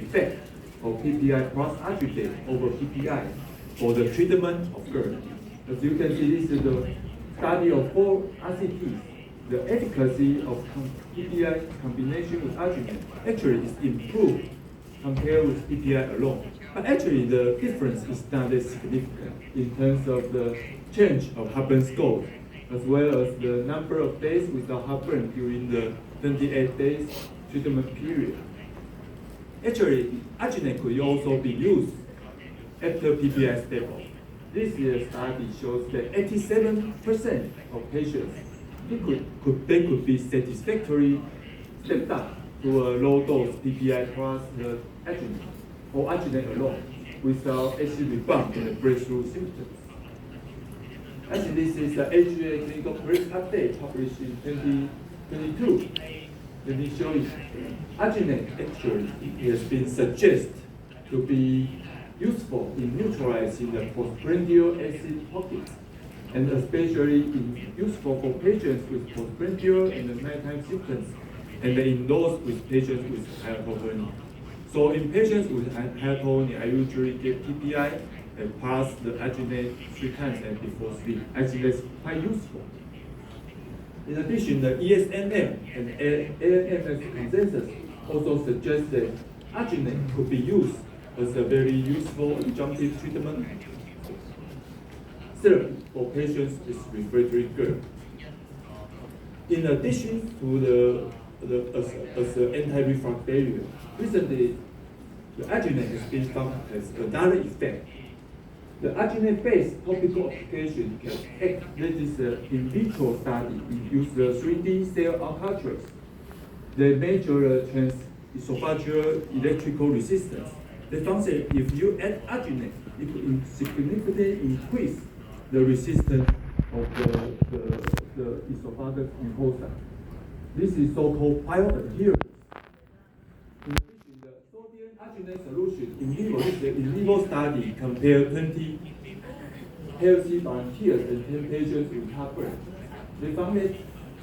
effect of PPI plus arginate over PPI for the treatment of GERD. As you can see, this is the study of 4 RCTs. The efficacy of PPI combination with arginate actually is improved compared with PPI alone. But actually, the difference is not as significant in terms of the change of heartburn score, as well as the number of days without heartburn during the 28 days treatment period. Actually, arginate could also be used after PPI stable. This year's study shows that 87% of patients they could be satisfactorily stepped up to a low dose PPI plus the arginate or arginate alone without acid rebound and the breakthrough symptoms. Actually, this is the HGA clinical press update published in 2022. Let me show you. Arginate actually has been suggested to be useful in neutralizing the postprandial acid pockets, and especially useful for patients with postprandial and the nighttime symptoms, and in those with patients with hypotonia. So in patients with hypotonia, I usually give PPI and pass the arginate 3 times and before sleep. Actually, that's quite useful. In addition, the ESNM and ANMS consensus also suggest that arginate could be used as a very useful adjunctive treatment therapy for patients with refractory GERD. In addition to as an anti-reflux barrier, recently the arginate has been found as another effect. The arginate-based topical application can act. This is an in vitro study. We use the 3D cell cultures. They measure the transesophageal electrical resistance. They found that if you add arginate, it could significantly increase the resistance of the esophagus mucosa. This is so-called bioadherence. In addition, the sodium arginate solution in vivo, this is an in vivo study compared 20 healthy volunteers and 10 patients with heartburn. They found that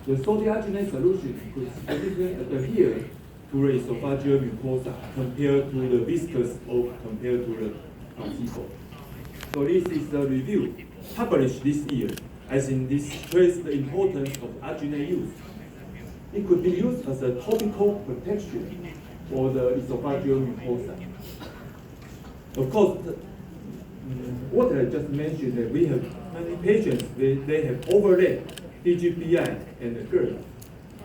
the sodium arginate solution could significantly adhere to the esophageal mucosa compared to the viscous or compared to the placebo. So this is the review published this year. I think this stressed the importance of arginate use. It could be used as a topical protection for the esophageal mucosa. Of course, what I just mentioned, that we have many patients, they have overlapped DGPI and the GERD.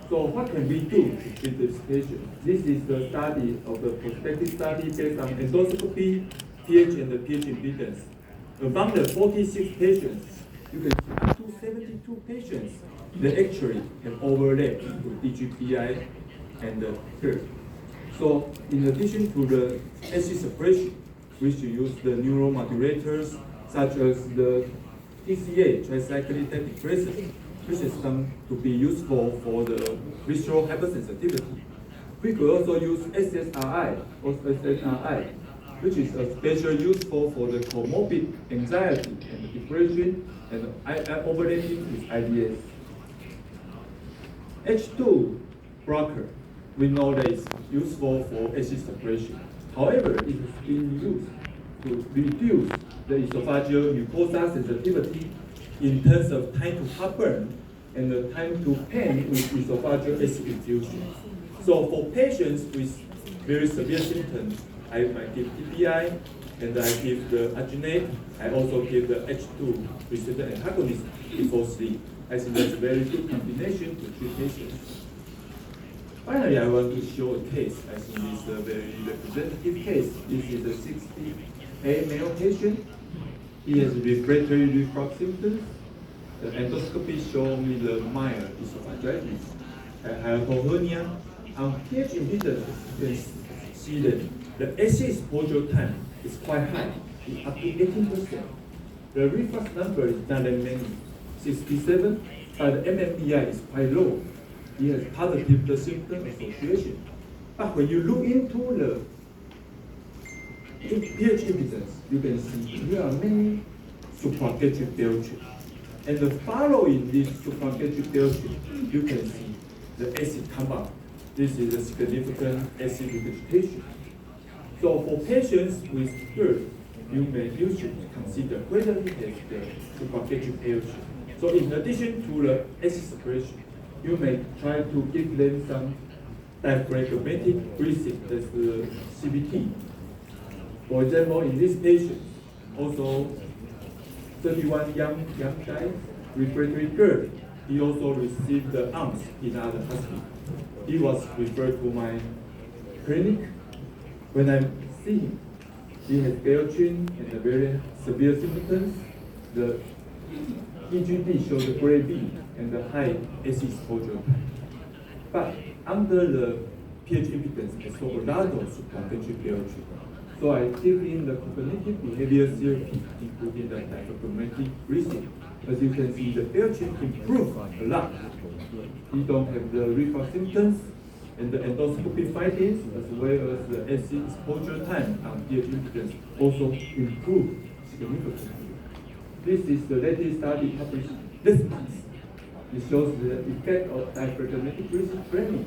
So what can we do to treat this patient? This is the study of the prospective study based on endoscopy, pH, and the pH impedance. Among the 46 patients, you can see up to 72 patients that actually have overlapped with DGPI and the GERD. So in addition to the acid suppression, we should use the neuromodulators such as the TCA, tricyclic antidepressant, which is found to be useful for the visceral hypersensitivity. We could also use SSRI or SNRI, which is especially useful for the comorbid anxiety and depression and overlapping with IDS. H2 blocker, we know that it's useful for acid suppression. However, it has been used to reduce the esophageal mucosa sensitivity in terms of time to heartburn and the time to pain with esophageal acid infusion. So for patients with very severe symptoms, I might give PPI and I give the arginate. I also give the H2 receptor antagonist before sleep. I think that's a very good combination to treat patients. Finally, I want to show a case. I think it's a very representative case. This is a 68 male patient. He has refractory reflux symptoms. The endoscopy showed me the mild esophagitis, hypotonia. On pH impedance, you can see that the acid exposure time is quite high, up to 18%. The reflux number is not that many, 67, but the MMPI is quite low. He has positive symptom association. But when you look into the pH impedance, you can see there are many supragastric bulges. And following this supragastric bulge, you can see the acid come up. This is a significant acid regurgitation. So for patients with GERD, you should consider whether he has the suprafacial airship. So in addition to the acid suppression, you may try to give them some diaphragmatic breathing, that's the CBT. For example, in this patient, also 31 young guy, refractory GERD, he also received the AMS in other hospital. He was referred to my clinic. When I see him, he has Chuyên and very severe symptoms. The EGD shows the grade B and the high acid exposure. But under the pH impedance, I saw a lot of suprafacial airship. So I give him the cognitive behavior therapy, including the diaphragmatic breathing. As you can see, the airship improved a lot. He don't have the reflux symptoms, and the endoscopy findings, as well as the acid exposure time on pH impedance, also improved significantly. This is the latest study published this month. It shows the effect of diaphragmatic breathing training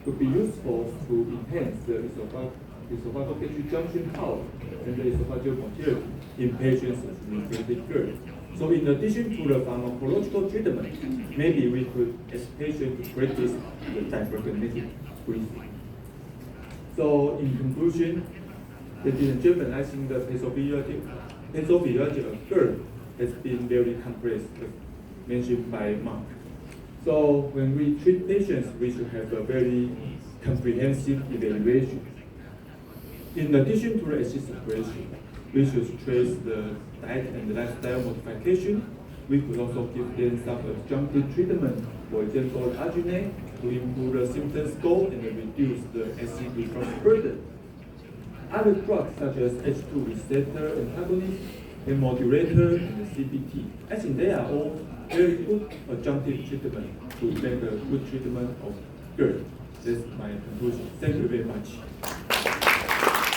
could be useful to enhance the esophageal junction power and the esophageal motility in patients with refractory GERD. So in addition to the pharmacological treatment, maybe we could ask patients to practice the diaphragmatic breathing. So in conclusion, ladies and gentlemen, I think the pathophysiology of GERD has been very complex, as mentioned by Mark. So when we treat patients, we should have a very comprehensive evaluation. In addition to the acid suppression, we should stress the diet and lifestyle modification. We could also give them some adjunctive treatment, for example, arginine, to improve the symptom score and reduce the acid reflux burden. Other drugs such as H2 receptor antagonists, and modulator, and the CBT, I think they are all very good adjunctive treatment to make a good treatment of GERD. That's my conclusion. Thank you very much.